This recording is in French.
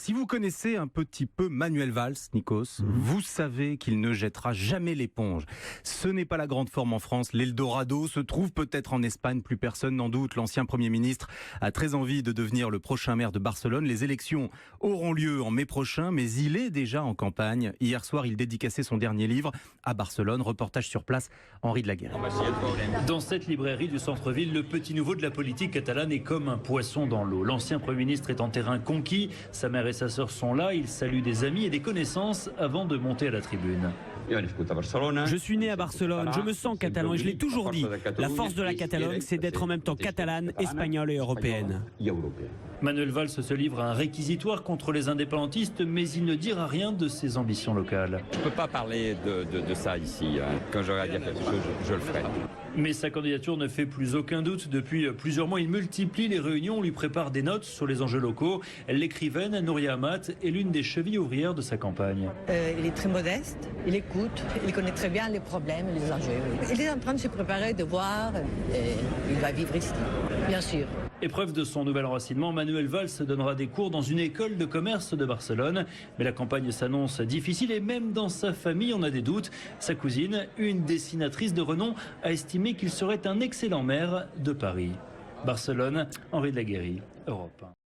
Si vous connaissez un petit peu Manuel Valls, Nikos, vous savez qu'il ne jettera jamais l'éponge. Ce n'est pas la grande forme en France. L'Eldorado se trouve peut-être en Espagne, plus personne n'en doute. L'ancien Premier ministre a très envie de devenir le prochain maire de Barcelone. Les élections auront lieu en mai prochain, mais il est déjà en campagne. Hier soir, il dédicaçait son dernier livre à Barcelone. Reportage sur place, Henri de la Guerre. Dans cette librairie du centre-ville, le petit nouveau de la politique catalane est comme un poisson dans l'eau. L'ancien Premier ministre est en terrain conquis. Sa mère et sa sœur sont là. Il salue des amis et des connaissances avant de monter à la tribune. Je suis né à Barcelone, je me sens catalan et je l'ai toujours dit. La force de la Catalogne, c'est d'être en même temps catalane, espagnole et européenne. Manuel Valls se livre à un réquisitoire contre les indépendantistes, mais il ne dira rien de ses ambitions locales. Je ne peux pas parler de ça ici. Quand j'aurai à dire quelque chose, je le ferai. Mais sa candidature ne fait plus aucun doute. Depuis plusieurs mois, il multiplie les réunions, on lui prépare des notes sur les enjeux locaux. L'écrivaine Nouria Amat est l'une des chevilles ouvrières de sa campagne. Il est très modeste, il écoute, il connaît très bien les problèmes et les enjeux. Il est en train de se préparer, de voir, et il va vivre ici, bien sûr. Épreuve de son nouvel enracinement, Manuel Valls donnera des cours dans une école de commerce de Barcelone. Mais la campagne s'annonce difficile et même dans sa famille, on a des doutes. Sa cousine, une dessinatrice de renom, a estimé qu'il serait un excellent maire de Paris. Barcelone, Henri de la Guerre, Europe 1.